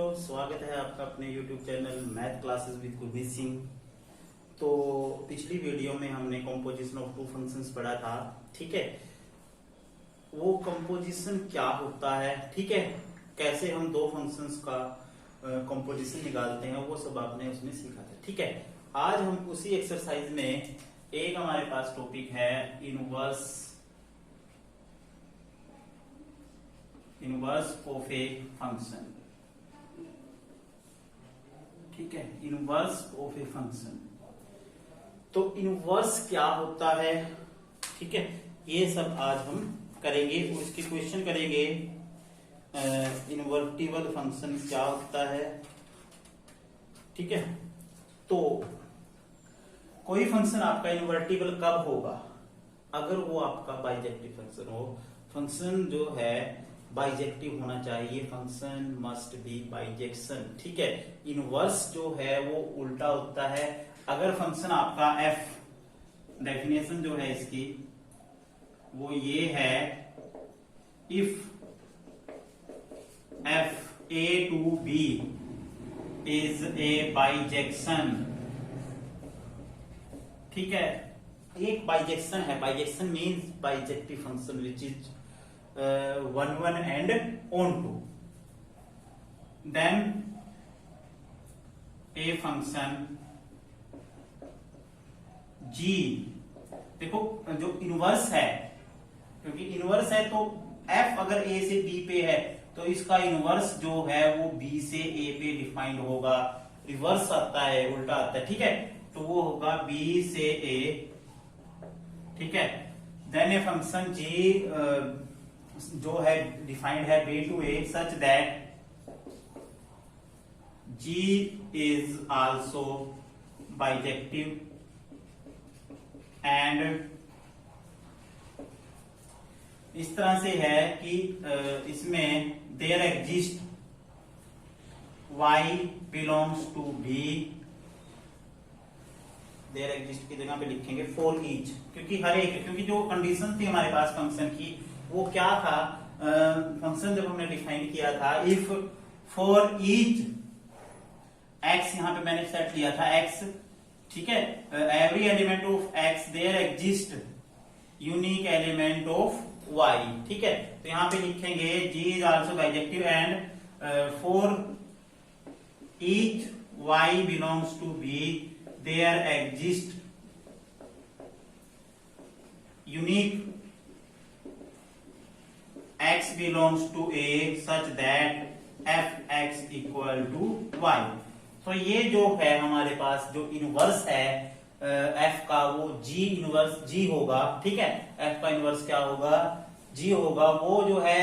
स्वागत है आपका अपने YouTube channel math classes with Gurmeet Singh. तो पिछली वीडियो में हमने कंपोजिशन ऑफ टू फंक्शंस पढ़ा था, ठीक है। वो कंपोजिशन क्या होता है, ठीक है, कैसे हम दो फंक्शंस का कंपोजिशन निकालते हैं, वो सब आपने उसमें सीखा था, ठीक है। आज हम उसी एक्सरसाइज में एक हमारे पास टॉपिक है इनवर्स ऑफ ए फंक्शन, ठीक है। इनवर्स ऑफ ए फंक्शन, तो इनवर्स क्या होता है, ठीक है, ये सब आज हम करेंगे और इसकी क्वेश्चन करेंगे। इनवर्टिबल फंक्शन क्या होता है, ठीक है। तो कोई फंक्शन आपका इनवर्टिबल कब होगा, अगर वो आपका बाइजेक्टिव फंक्शन हो। फंक्शन जो है बाइजेक्टिव होना चाहिए, फंक्शन मस्ट बी बाइजेक्शन, ठीक है। इनवर्स जो है वो उल्टा होता है। अगर फंक्शन आपका f, डेफिनेशन जो है इसकी वो ये है, if f a to b is a bijection, ठीक है। एक बाइजेक्शन है, bijection means bijective function which is one and onto, then a function g, देखो जो इनवर्स है, क्योंकि इनवर्स है तो f अगर a से b पे है तो इसका इनवर्स जो है वो b से a पे डिफाइंड होगा। रिवर्स आता है, उल्टा आता है, ठीक है, तो वो होगा b से a, ठीक है। देन ए फंक्शन g जो है डिफाइंड है b to a such that g is also bijective and इस तरह से है कि इसमें there exist y belongs to b, there exist की जगह पे लिखेंगे फॉर ईच, क्योंकि हर एक, क्योंकि जो कंडीशन थी हमारे पास फंक्शन की वो क्या था, फंक्शन जब हमने डिफाइन किया था, इफ फॉर ईच x, यहां पे मैंने सेट लिया था x, ठीक है, every element of x there exist unique element of y, ठीक है। तो यहां पे लिखेंगे g is also bijective and for each y belongs to b there exist unique x belongs to a such that fx equal to y। तो ये जो है हमारे पास जो इनवर्स है f का, वो g इनवर्स g होगा, ठीक है। f का इनवर्स क्या होगा, g होगा। वो जो है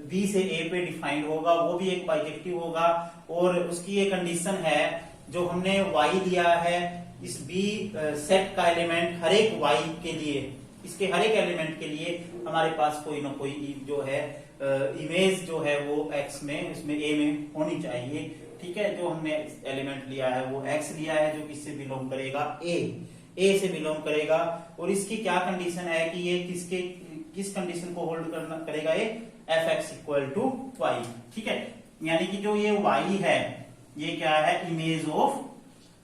b से a पे डिफाइंड होगा, वो भी एक बाइजेक्टिव होगा। और उसकी ये कंडीशन है, जो हमने y दिया है, इस b सेट का एलिमेंट हर एक y के लिए, इसके हर एक एलिमेंट के लिए हमारे पास कोई ना कोई जो है इमेज जो है वो x में, इसमें a में होनी चाहिए, ठीक है। जो हमने एलिमेंट लिया है वो x लिया है, जो किससे बिलोंग करेगा, a से बिलोंग करेगा। और इसकी क्या कंडीशन है कि ये किस कंडीशन को होल्ड करेगा, ये fx इक्वल टू y, ठीक है। यानी कि जो ये y है ये क्या है, image of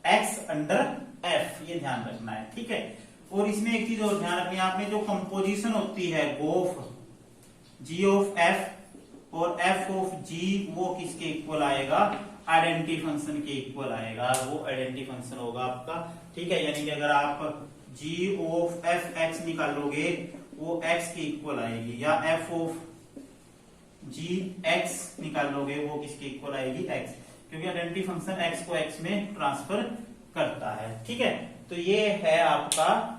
x under f, ये ध्यान रखना है, ठीक है। और इसमें एक चीज और ध्यान रखनी है आपने, जो कंपोजिशन होती है गोफ g ऑफ f और f ऑफ g, वो किसके इक्वल आएगा, आइडेंटिटी फंक्शन के इक्वल आएगा, वो आइडेंटिटी फंक्शन होगा आपका, ठीक है। यानी कि अगर आप g ऑफ f x निकालोगे वो x के इक्वल आएगी, या f ऑफ g x निकालोगे वो किसके इक्वल आएगी, x, क्योंकि आइडेंटिटी फंक्शन x को x में ट्रांसफर करता है, ठीक है। तो ये है आपका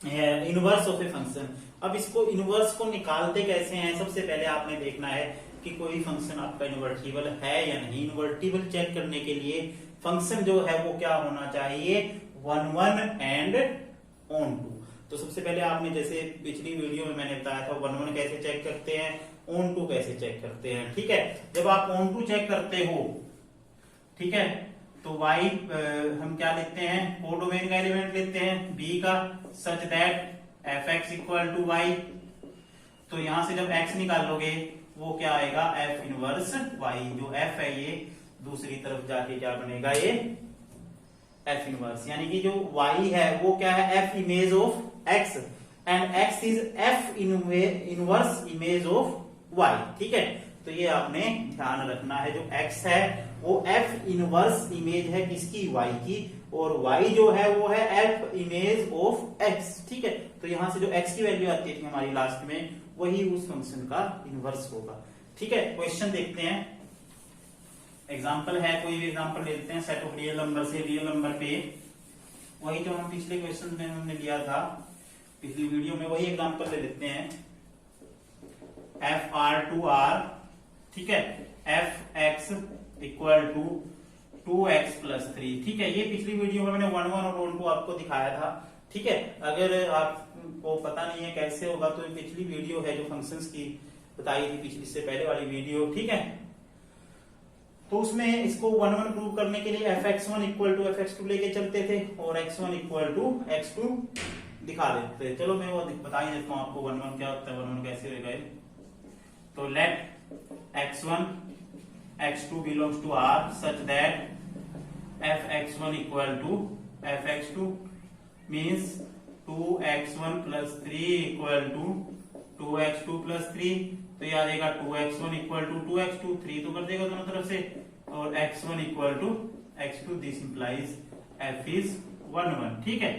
इनवर्स ऑफ ए फंक्शन। अब इसको इनवर्स को निकालते कैसे हैं, सबसे पहले आपने देखना है कि कोई फंक्शन आपका इनवर्टिबल है या नहीं। इनवर्टिबल चेक करने के लिए फंक्शन जो है वो क्या होना चाहिए, 1 1 एंड ऑन टू। तो सबसे पहले आपने, जैसे पिछली वीडियो में मैंने बताया था, 1 1 कैसे चेक करते हैं, ऑन टू कैसे चेक करते हैं, ठीक है। जब आप ऑन टू चेक करते हो, ठीक है, तो y हम क्या लेते हैं, कोडोमेन का एलिमेंट लेते हैं b का, such that fx equal to y। तो यहां से जब x निकालोगे वो क्या आएगा एफ इनवर्स वाई। जो एफ है ये दूसरी तरफ जाके क्या बनेगा ये एफ इनवर्स, यानी कि जो y है वो क्या है F image of x and x is F inverse image of y। ठीक है, तो ये आपने ध्यान रखना है, जो x है वो एफ इनवर्स इमेज है किसकी y की, और y जो है वो है एफ इमेज ऑफ x। ठीक है, तो यहां से जो x की वैल्यू आती थी हमारी लास्ट में वही उस फंक्शन का इनवर्स होगा। ठीक है, क्वेश्चन देखते हैं। एग्जाम्पल है, कोई भी एग्जाम्पल ले लेते हैं सेट ऑफ रियल नंबर से। रियल नंबर पे वही जो हम पिछले क्वेश्चन में हमने लिया था पिछली वीडियो में, वही एग्जाम्पल ले लेते हैं। एफ आर टू आर, ठीक है, F X equal to 2x+3। ठीक है, ये पिछली वीडियो में मैंने 1 1 और 1 2 आपको दिखाया था। ठीक है, अगर आपको पता नहीं है कैसे होगा तो पिछली वीडियो है जो फंक्शंस की बताई थी, पिछली से पहले वाली वीडियो। ठीक है, तो उसमें इसको 1 1 प्रूव करने के लिए fx1 इक्वल टू fx2 लेके चलते थे और x1 इक्वल टू x2 दिखा देते थे। चलो मैं वो बता ही देता हूं आपको 1 1 क्या होता है, 1 1 कैसे होगा। तो let x1 x2 belongs to R such that fx1 equal to fx2 means 2x1 plus 3 equal to 2x2 plus 3। तो ये आ जाएगा 2x1 इक्वल टू 2x2, 3 तो कर देगा दोनों तरफ से, और x1 equal to x2। This implies f is 1 1। ठीक है,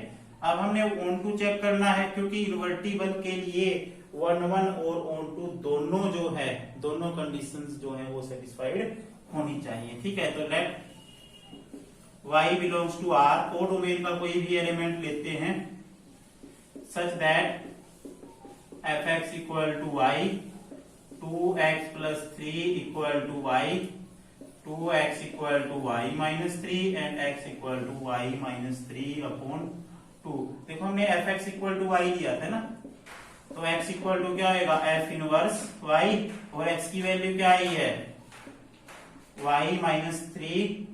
अब हमने ऑन टू चेक करना है क्योंकि इन्वर्टिबल के लिए 1 1 और ऑन टू दोनों जो है, दोनों कंडीशंस जो है वो सेटिस्फाइड होनी चाहिए। ठीक है, तो let y belongs to R, codomain का कोई भी एलिमेंट लेते हैं such that fx equal to y, 2x plus 3 equal to y, 2x equal to y minus 3 and x equal to y minus 3 upon 2। देखो हमने fx इक्वल टू y लिया था ना, तो x इक्वल टू क्या होगा f इनवर्स y, और x की वैल्यू क्या आई है y minus 3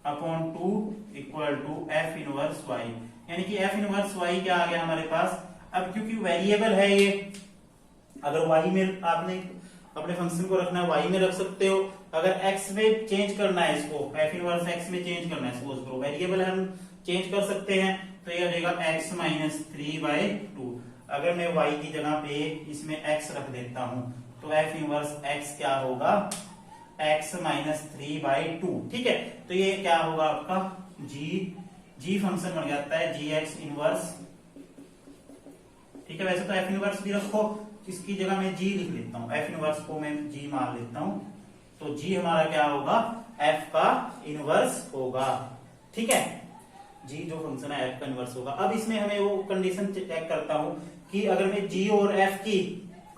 upon 2 equal to f inverse y, यानी कि f इनवर्स y क्या आ गया हमारे पास। अब क्योंकि वेरिएबल है ये, अगर y में आपने अपने फंक्शन को रखना है y में रख सकते हो, अगर x में चेंज करना है इसको, f इनवर्स x में चेंज करना है सपोज करो, वेरिएबल हम चेंज कर सकते हैं, तो ये आ जाएगा x माइनस 3/2। अगर मैं y की जगह पे इसमें x रख देता हूं तो f इनवर्स x क्या होगा x माइनस 3/2। ठीक है, तो ये क्या होगा आपका g फंक्शन बन जाता है gx इनवर्स। ठीक है, वैसे तो f इनवर्स भी रखो, इसकी जगह मैं g लिख लेता हूं, f इनवर्स को मैं g मान लेता हूं, तो g हमारा क्या होगा f का इनवर्स होगा। ठीक है, g जो फंक्शन है f का इनवर्स होगा। अब इसमें हमें वो कंडीशन चेक करता हूं कि अगर मैं g और f की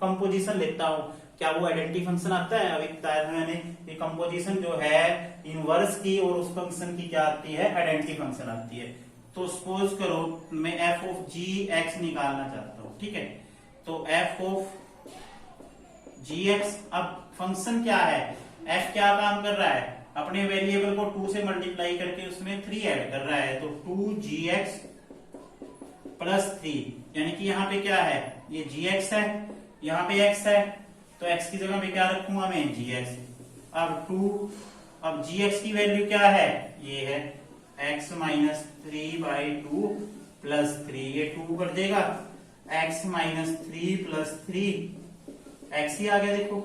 कंपोजिशन लेता हूं क्या वो आइडेंटिटी फंक्शन आता है। अभी बताया था मैंने कि कंपोजिशन जो है इनवर्स की और उस फंक्शन की क्या आती है आइडेंटिटी फंक्शन आती है। तो सपोज करो मैं f ऑफ g x निकालना चाहता हूं। ठीक है, तो f ऑफ gx, अब फंक्शन क्या है, f क्या काम कर रहा है, अपने वेरिएबल को 2 से मल्टीप्लाई करके उसमें 3 ऐड कर रहा है, तो 2gx प्लस 3, यानी कि यहाँ पे क्या है ये gx है, यहाँ पे x है, तो x की जगह पे क्या रखूंगा मैं gx। अब gx की वैल्यू क्या है, ये है x माइनस 3/2 प्लस 3, ये 2 कर देगा, x माइनस 3 प्लस 3 x ही आ गया। देखो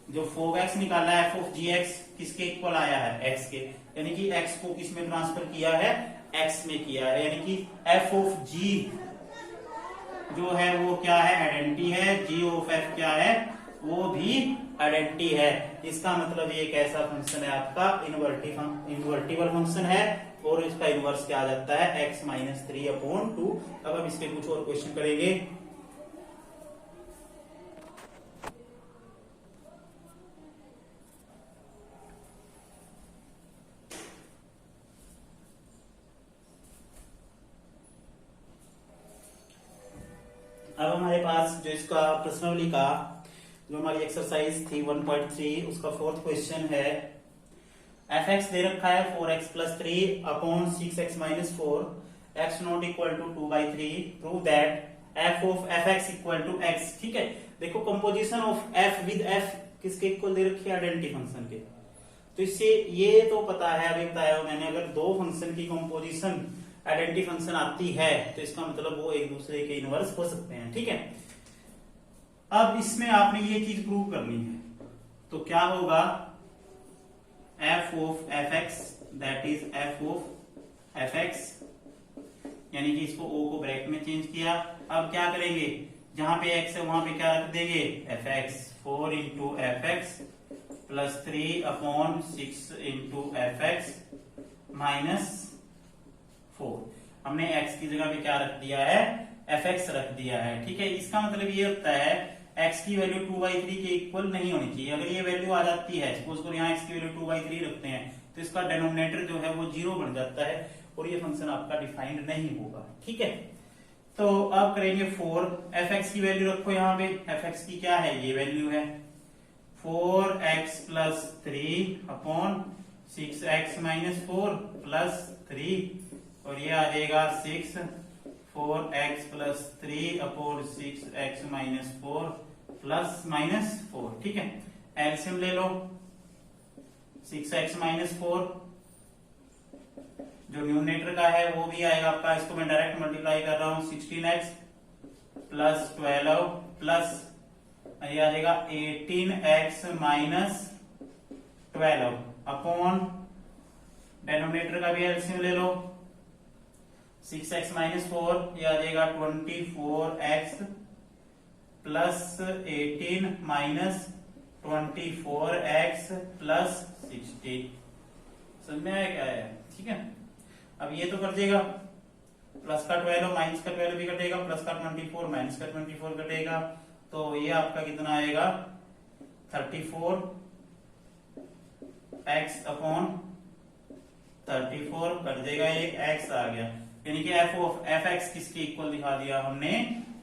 जो 4x निकाला है f ऑफ gx किसके इक्वल आया है x के, यानी कि x को किस में ट्रांसफर किया है x में किया है, यानी कि f ऑफ g जो है वो क्या है आइडेंटिटी है, g ऑफ f क्या है वो भी आइडेंटिटी है। इसका मतलब ये एक ऐसा फंक्शन है आपका इन्वर्टिबल फंक्शन है और इसका इनवर्स क्या आ जाता है x माइनस 3/2। अब हम इसके कुछ और क्वेश्चन करेंगे। अब हमारे पास जो इसका प्रश्नावली का जो हमारी एक्सरसाइज थी 1.3 उसका 4th क्वेश्चन है, fx दे रखा है 4x plus 3 upon 6x minus 4, x not equal to 2/3, prove that F of F X equal to X. ठीक है, देखो composition of F with F किसके इक्वल दे रखी है, आइडेंटिटी फंक्शन के। तो इससे ये तो पता है, अभी बताया मैंने, अगर दो फंक्शन की कंपोजिशन आइडेंटिटी फंक्शन आती है तो इसका मतलब वो एक दूसरे के इनवर्स हो सकते हैं। ठीक है, अब इसमें आपने ये चीज प्रूव करनी है, तो क्या होगा, F of F x that is F of F x, यानी कि इसको ओ को ब्रैकेट में चेंज किया। अब क्या करेंगे, जहां पे एक्स है वहां पे क्या रख देंगे, F x, 4 into F x plus 3 upon 6 into F x minus 4। हमने एक्स की जगह पे क्या रख दिया है, एफ एक्स रख दिया है। ठीक है, इसका मतलब ये होता है एक्स की वैल्यू 2/3 के इक्वल नहीं होनी चाहिए। अगर ये वैल्यू आ जाती है, सपोज करो यहाँ एक्स की वैल्यू 2/3 रखते हैं, तो इसका डिनोमिनेटर जो है वो 0 बन जाता है और ये फंक्शन आपका डिफाइंड नहीं होगा। ठीक है, तो अब करेंगे 4, एफ एक्स की वैल्यू रखो यहाँ पे, एफ एक्स की क्या है, ये वैल्यू है 4x plus 3 upon 6x minus 4 plus 3, और ये आ जाएगा 6, 4x plus 3 upon 6x minus 4 plus minus 4। ठीक है, एलसीएम ले लो, 6x माइनस 4 जो न्यूमरेटर का है वो भी आएगा आपका, इसको मैं डायरेक्ट मल्टीप्लाई कर रहा हूं, 16x प्लस 12 प्लस ये आ जाएगा 18x माइनस 12 अपॉन डेनोमिनेटर का भी एलसीएम ले लो, 6x माइनस 4 ये आ जाएगा 24x plus 18 minus 24x plus 60। समझ में आया क्या है? ठीक है, अब ये तो कर देगा, प्लस का 12 माइनस का 12 भी कटेगा, प्लस का 24 माइनस का 24 कटेगा, तो ये आपका कितना आएगा 34 x अपॉन 34 कट जाएगा, एक x आ गया, यानी कि एफ ऑफ एफ एक्स किसके इक्वल दिखा दिया हमने,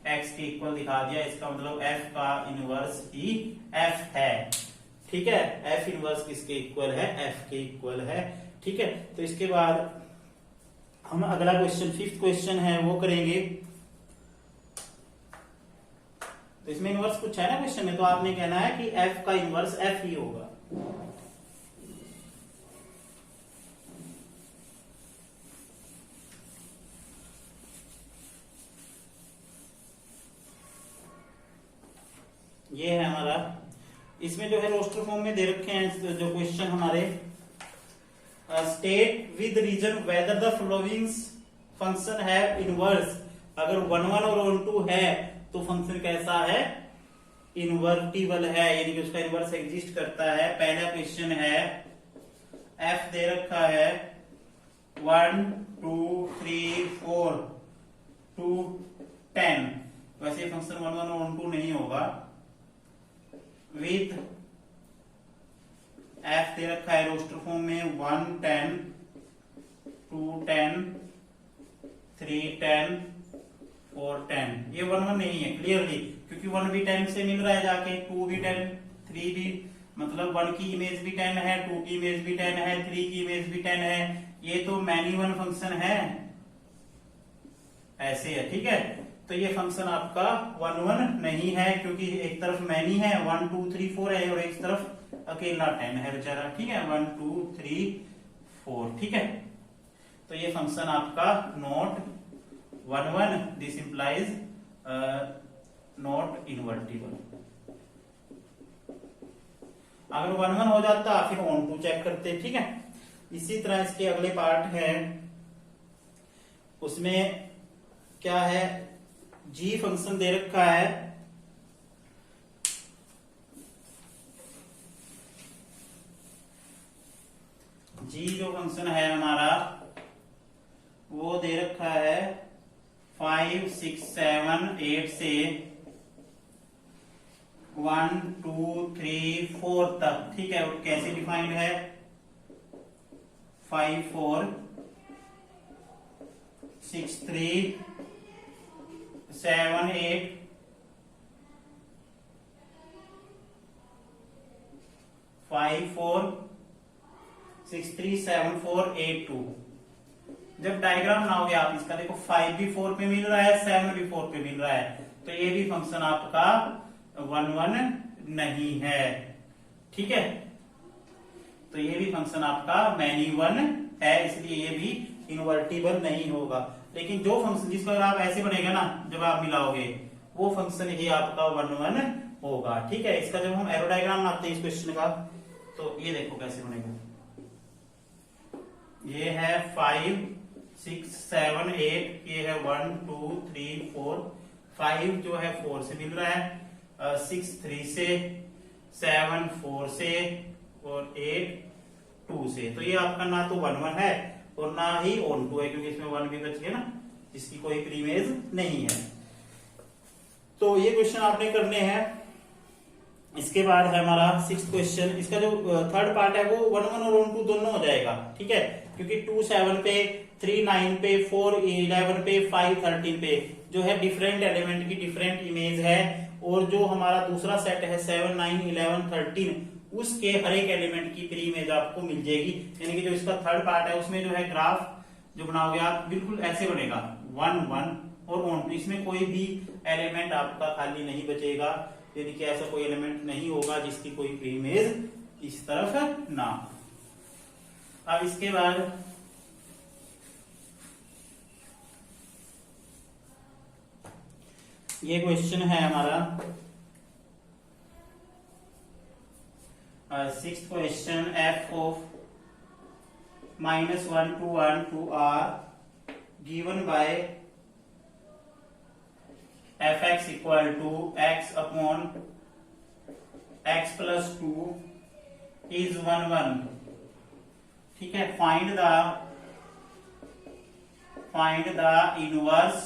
x के इक्वल दिखा दिया। इसका मतलब f का इनवर्स ही f है। ठीक है, f इनवर्स किसके इक्वल है, f के इक्वल है। ठीक है, तो इसके बाद हम अगला क्वेश्चन, 5th क्वेश्चन है वो करेंगे। तो इसमें इनवर्स कुछ है ना क्वेश्चन में, तो आपने कहना है कि f का इनवर्स f ही होगा। ये है हमारा, इसमें जो है रोस्टर फॉर्म में दे रखे हैं जो क्वेश्चन हमारे, state with reason whether the following function है इनवर्स। अगर 1 1 और 1 2 है तो फंक्शन कैसा है, इनवर्टिबल है, यानी कि उसका इनवर्स एग्जिस्ट करता है। पहला क्वेश्चन है, f दे रखा है 1 2 3 4 2 10, वैसे फंक्शन 1 1 और 1 2 नहीं होगा। विथ f दे रखा है रोस्टर फॉर्म में 1 10 2 10 3 10 4 10, ये 1 1 नहीं है क्लियरली, क्योंकि 1 भी 10 से मिल रहा है जाके, 2 भी 10, 3 भी, मतलब 1 की इमेज भी 10 है, 2 की इमेज भी 10 है, 3 की इमेज भी 10 है, ये तो मैनी वन फंक्शन है, ऐसे है। ठीक है, तो ये फंक्शन आपका 1 1 नहीं है, क्योंकि एक तरफ मैनी है 1 2 3 4 है और एक तरफ अकेला 10 है बेचारा। ठीक है, 1 2 3 4। ठीक है, तो ये फंक्शन आपका not 1 1, this implies not invertible. अगर 1 1 हो जाता फिर ऑन टू चेक करते। ठीक है, इसी तरह इसके अगले पार्ट है, उसमें क्या है, g फंक्शन दे रखा है, g जो फंक्शन है हमारा वो दे रखा है 5 6 7 8 से 1 2 3 4 तक। ठीक है, और कैसे डिफाइंड है, 5 4 6 3 7 8 5 4 6 3 7 4 8 2। जब डायग्राम बनाओगे आप इसका, देखो 5 भी 4 पे मिल रहा है, 7 भी 4 पे मिल रहा है, तो ये भी फंक्शन आपका 1 1 नहीं है। ठीक है, तो ये भी फंक्शन आपका मैनी 1 है, इसलिए ये भी इनवर्टिबल नहीं होगा। लेकिन जो फंक्शन जिसको अगर आप ऐसे बनेगा ना, जब आप मिलाओगे, वो फंक्शन ही आपका 1 1 होगा। ठीक है, इसका जब हम एरो डायग्राम बनाते हैं इस क्वेश्चन का, तो ये देखो कैसे बनेगा। ये है 5 6 7 8, ये है 1 2 3 4, 5 जो है 4 से मिल रहा है, 6 3 से, 7 4 से, और 8 2 से। तो ये आपका ना तो 1 1 है और ना ही ऑन 2 है, क्योंकि इसमें 1 भी बच गया ना, जिसकी कोई प्रीमेज नहीं है। तो ये क्वेश्चन आपने करने हैं। इसके बाद है हमारा 6th क्वेश्चन। इसका जो थर्ड पार्ट है वो 1 1 और ऑन 2 दोनों हो जाएगा। ठीक है, क्योंकि 2 7 पे, 3 9 पे, 4 11 पे, 5 13 पे जो है डिफरेंट एलिमेंट की डिफरेंट इमेज है, और जो हमारा दूसरा सेट है 7 9 11 13, उसके हर एक एलिमेंट की प्री इमेज आपको मिल जाएगी। यानी कि जो इसका थर्ड पार्ट है उसमें जो है ग्राफ जो बनाओगे आप, बिल्कुल ऐसे बनेगा 1 1 और ऑन 2, इसमें कोई भी एलिमेंट आपका खाली नहीं बचेगा। यानी कि ऐसा कोई एलिमेंट नहीं होगा जिसकी कोई प्री इमेज इस तरफ ना। अब इसके बाद ये क्वेश्चन है हमारा 6th question. f of -1 to 1 to r given by fx equal to x upon x plus 2 is 1 1। ठीक है, find the inverse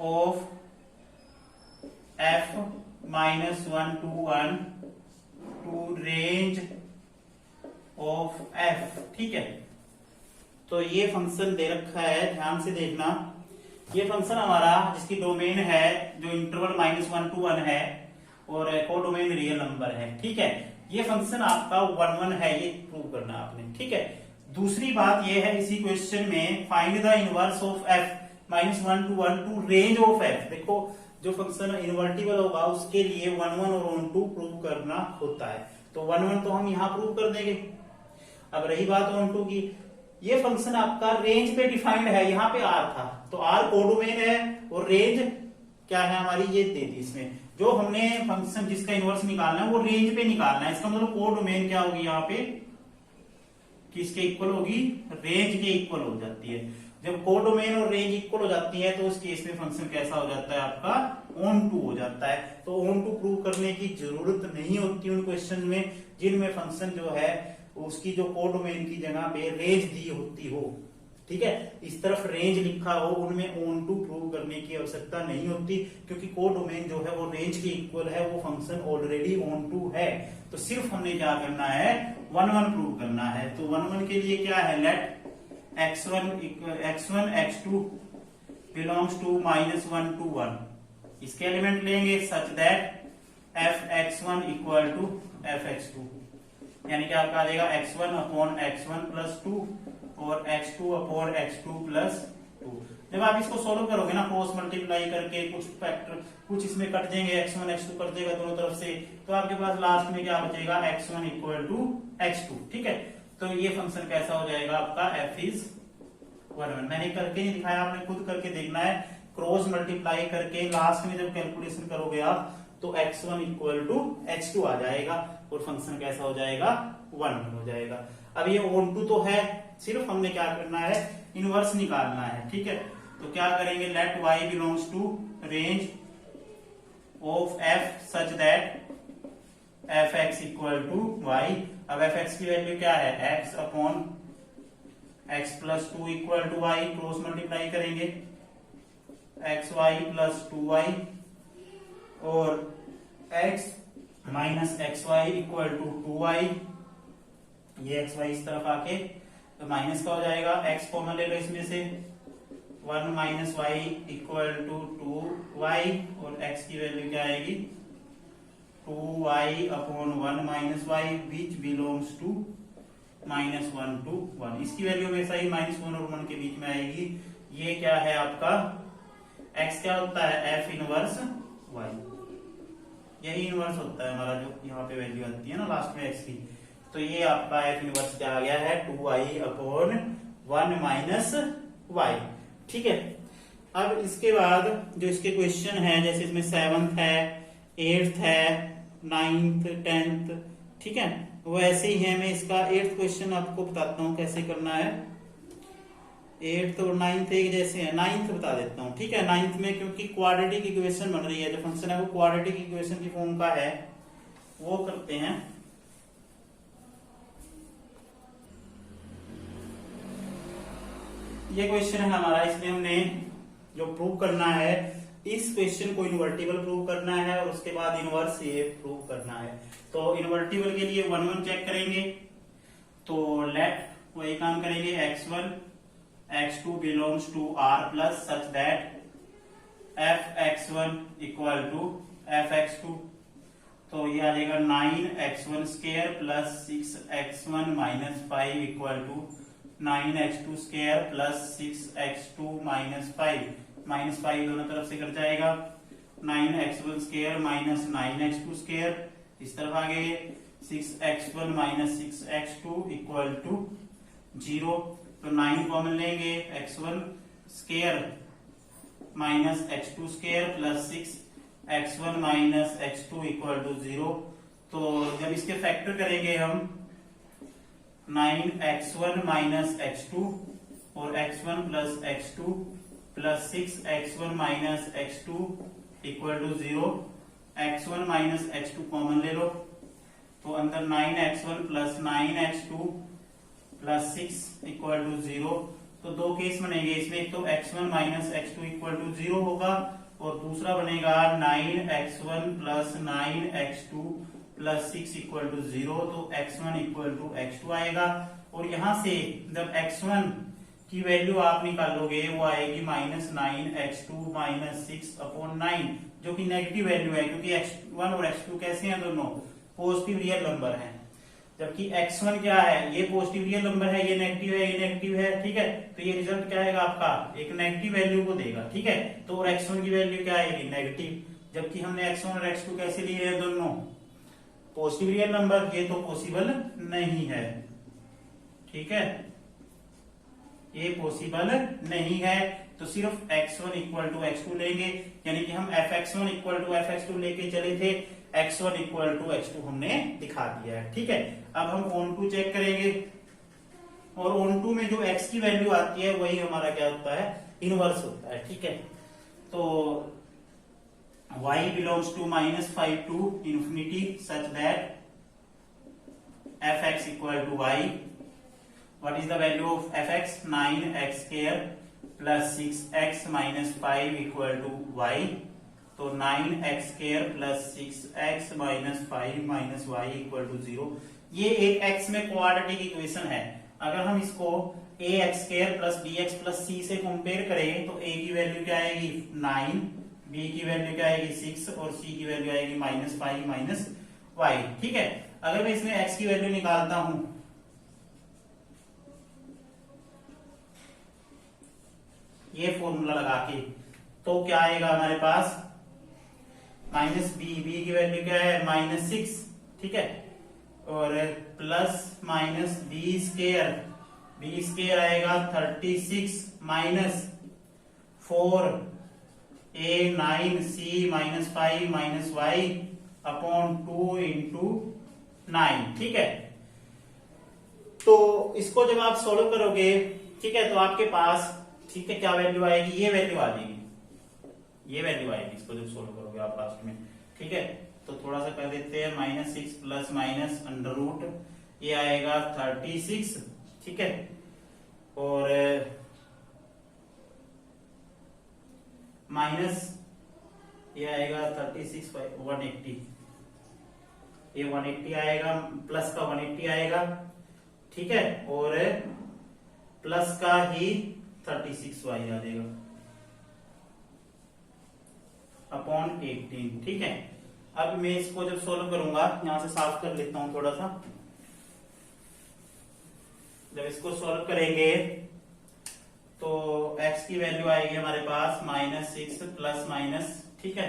of f -1 to 1 to range of f। ठीक है, तो ये फंक्शन दे रखा है, ध्यान से देखना। ये फंक्शन हमारा जिसकी डोमेन है जो इंटरवल -1 to 1 है और कोडोमेन रियल नंबर है। ठीक है, ये फंक्शन आपका 1 1 है, ये प्रूव करना आपने। ठीक है, दूसरी बात ये है इसी क्वेश्चन में, find the inverse of f -1 to 1 to range of f। देखो, जो फंक्शन इनवर्टिबल होगा उसके लिए 1 1 और ऑन 2 प्रूव करना होता है, तो 1 1 तो हम यहां प्रूव कर देंगे। अब रही बात ऑन 2 की, ये फंक्शन आपका रेंज पे डिफाइंड है, यहाँ पे r था, तो r कोडोमेन है और रेंज क्या है हमारी, ये दे दी इसमें। जो हमने फंक्शन जिसका इनवर्स निकालना है वो रेंज पे निकालना है। इसका मतलब कोडोमेन क्या होगी यहाँ पे, किसके इक्वल होगी, रेंज के इक्वल हो जाती है। जब कोडोमेन और रेंज इक्वल हो जाती है तो उस केस में फंक्शन कैसा हो जाता है आपका, ऑन 2 हो जाता है। तो ऑन 2 प्रूव करने की जरूरत नहीं होती उन क्वेश्चन में जिनमें फंक्शन जो है उसकी जो कोडोमेन की जगह पे रेंज दी होती हो। ठीक है, इस तरफ रेंज लिखा हो, उनमें ऑन 2 प्रूव करने की आवश्यकता नहीं होती, क्योंकि कोडोमेन जो है वो रेंज के इक्वल है, वो फंक्शन ऑलरेडी ऑन 2 है। तो सिर्फ हमने क्या करना है, 1 1 प्रूव करना है। तो 1 1 के लिए क्या है, late x1 x2 belongs to -1 to 1। इसके एलिमेंट लेंगे सच that f(x1) equal to f(x2), यानी कि आपका आ जाएगा x1 अपॉन x1 प्लस 2 और x2 अपॉन x2 प्लस 2। जब आप इसको सोल्व करोगे ना, क्रॉस मल्टीप्लाई करके कुछ फैक्टर कुछ इसमें कट जाएंगे, x1 x2 कट जाएगा दोनों तरफ से, तो आपके पास लास्ट में क्या बचेगा, x1 इक्वल टू x2। ठीक है, तो ये फंक्शन कैसा हो जाएगा आपका, f इज 1 1। मैंने करके नहीं दिखाया, आपने खुद करके देखना है। क्रॉस मल्टीप्लाई करके लास्ट में जब कैलकुलेशन करोगे आप तो x1 इक्वल टू x2 आ जाएगा और फंक्शन कैसा हो जाएगा, 1 1 हो जाएगा। अब ये ऑन 2 तो है, सिर्फ हमने क्या करना है, इनवर्स निकालना है। ठीक है, तो क्या करेंगे, let y belongs to range of f such that fx equal to y। अब fx की वैल्यू क्या है, x upon x plus 2 equal to y, cross multiply करेंगे xy प्लस 2y और x minus xy equal to 2y। ये xy इस तरफ आके तो माइनस का हो जाएगा, x कॉमन ले लो इसमें से, 1 minus y equal to 2y और x की वैल्यू क्या आएगी, 2y upon 1 minus y which belongs to -1 to 1। इसकी वैल्यू हमेशा ही -1 और 1 के बीच में आएगी। ये क्या है आपका x क्या होता है, f इनवर्स y। यही इनवर्स होता है हमारा, जो यहाँ पे वैल्यू आती है ना लास्ट में x की। तो ये आपका f इनवर्स क्या आ गया है, 2i/1 माइनस y। ठीक है। अब इसके बाद जो इसके क्वेश्चन है, जैसे इसमें 7th है, 8th है, 9th 10th, ठीक है, वो ऐसे ही है। मैं इसका 8th क्वेश्चन आपको बताता हूँ कैसे करना है। 8th और 9th एक जैसे है, 9th बता देता हूँ। ठीक है, 9th में क्योंकि क्वाड्रेटिक इक्वेशन बन रही है, जो फंक्शन है वो क्वाड्रेटिक इक्वेशन की फॉर्म का है, वो करते हैं। ये क्वेश्चन है हमारा, इसमें हमने जो प्रूव करना है, इस क्वेश्चन को इन्वर्टिबल प्रूव करना है और उसके बाद इनवर्स ये प्रूव करना है। तो इन्वर्टिबल के लिए 1 1 चेक करेंगे। तो लेट वही काम करेंगे, x1 x2 belongs to r plus such that f(x1) equal to f(x2)। तो ये आ जाएगा 9x1 square plus 6x1 minus 5 equal to 9x2 square plus 6x2 minus 5। Minus 5 दोनों तरफ से कट जाएगा। 9x1 square minus 9x2 square इस तरफ आ गए। 6x1 minus 6x2 equal to 0। तो 9 कॉमन लेंगे, x1 square minus x2 square plus 6x1 minus x2 equal to 0। तो जब इसके फैक्टर करेंगे हम 9x1 माइनस x2 और x1 plus x2 plus 6x1 minus x2 equal to 0। x1 minus x2 common ले लो, तो अंदर 9x1 plus 9x2 plus 6 equal to 0। तो दो केस बनेंगे इसमें, एक तो x1 minus x2 equal to 0 होगा और दूसरा बनेगा 9x1 plus 9x2 plus 6 equal to 0। तो x1 इक्वल टू x2 आएगा। और यहां से जब x1 की वैल्यू आप निकालोगे वो आएगी -9x2 माइनस 6/9, जो कि नेगेटिव वैल्यू है, क्योंकि x1 और x2 कैसे हैं, दोनों पॉजिटिव रियल नंबर हैं। जबकि x1 क्या है, ये पॉजिटिव रियल नंबर है, ये नेगेटिव है, ये नेगेटिव है। ठीक है, तो ये रिजल्ट क्या आएगा आपका, एक नेगेटिव वैल्यू को देगा। ठीक है, तो x1 की वैल्यू क्या आएगी, नेगेटिव। जबकि हमने x1 और x2 कैसे लिए हैं, दोनों पॉजिटिव रियल नंबर, ये तो पॉसिबल नहीं है। ठीक है, ये पॉसिबल नहीं है। तो सिर्फ x1 इक्वल टू x2 लेंगे, यानी कि हम fx1 इक्वल टू fx2 लेके चले थे, x1 इक्वल टू x2 हमने दिखा दिया है। ठीक है, अब हम on2 चेक करेंगे और on2 में जो x की वैल्यू आती है वही हमारा क्या होता है, इनवर्स होता है। ठीक है, तो y belongs to -5 to infinity such that fx equal to y। What is the value of fx? 9x square plus 6x minus 5 equal to y। तो 9x square plus 6x minus 5 minus y equal to 0। ये एक x में quadratic equation है। अगर हम इसको ax square plus bx plus c से compare करें तो a की वैल्यू क्या आएगी 9, b की वैल्यू क्या आएगी 6 और c की वैल्यू आएगी -5 माइनस y। ठीक है, अगर मैं इसमें x की वैल्यू निकालता हूं, ये फॉर्मूला लगा के, तो क्या आएगा हमारे पास -b की वैल्यू क्या है -6। ठीक है, और प्लस माइनस बी स्केयर आएगा 36 minus 4a9 c -5 minus y upon 2 into 9। ठीक है, तो इसको जब आप सोल्व करोगे, ठीक है, तो आपके पास, ठीक है, क्या वैल्यू आएगी, ये वैल्यू आ जाएगी, ये वैल्यू आएगी इसको जब सोल्व करोगे आप लास्ट में। ठीक है, तो थोड़ा सा कर देते हैं, -6 प्लस माइनस अंडर रूट, ये आएगा 36। ठीक है, और माइनस ये आएगा 36 180, ये 180 आएगा, प्लस का 180 आएगा। ठीक है, और प्लस का ही 36y आ जाएगा अपॉन 18। ठीक है, अब मैं इसको जब सोल्व करूंगा, यहां से साफ कर लेता हूं थोड़ा सा। जब इसको सॉल्व करेंगे तो x की वैल्यू आएगी हमारे पास -6 प्लस माइनस, ठीक है,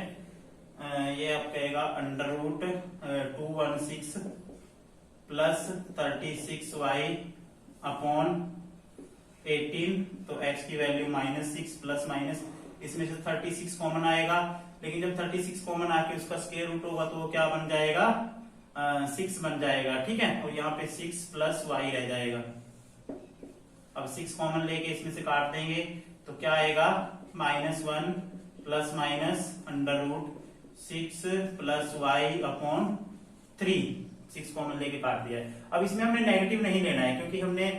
ये आप कहेगा under root 216 plus 36y upon 18। तो x की वैल्यू -6 प्लस माइनस, इसमें से 36 कॉमन आएगा, लेकिन जब 36 कॉमन आके उसका स्क्वायर रूट होगा तो वो क्या बन जाएगा, 6 बन जाएगा, ठीक है। और यहाँ पे 6 प्लस वाई रह जाएगा। अब 6 कॉमन लेके इसमें से काट देंगे तो क्या आएगा, -1 plus minus under root 6 plus Y upon 3। 6 common लेके काट दिया है। अब इसमें हमने नेगेटिव नहीं लेना है, क्योंकि हमने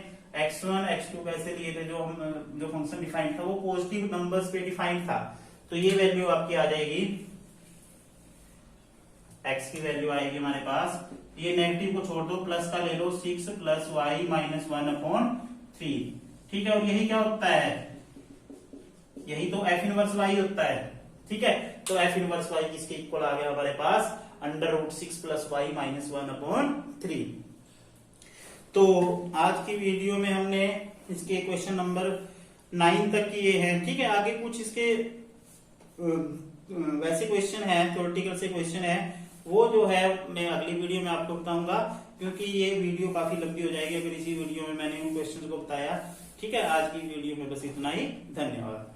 x1 x2 कैसे लिए थे, जो फंक्शन डिफाइंड था वो पॉजिटिव नंबर्स पे डिफाइंड था। तो ये वैल्यू आपकी आ जाएगी, x की वैल्यू आएगी हमारे पास, ये नेगेटिव को छोड़ दो, प्लस का ले लो, 6 प्लस वाई माइनस 1 अपॉन 3, ठीक है। और यही क्या होता है, यही तो f इनवर्स y होता है, ठीक है। तो f इनवर्स y किसके इक्वल आ गया हमारे पास, under root 6 plus y minus 1 upon 3। तो आज की वीडियो में हमने इसके क्वेश्चन नंबर 9 तक किए हैं, ठीक है। आगे कुछ इसके वैसे क्वेश्चन है, थ्योरेटिकल से क्वेश्चन है, वो जो है मैं अगली वीडियो में आपको बताऊंगा, क्योंकि ये वीडियो काफी लंबी हो जाएगी अगर इसी वीडियो में मैंने उन क्वेश्चन को बताया, ठीक है। आज की वीडियो में बस इतना ही, धन्यवाद।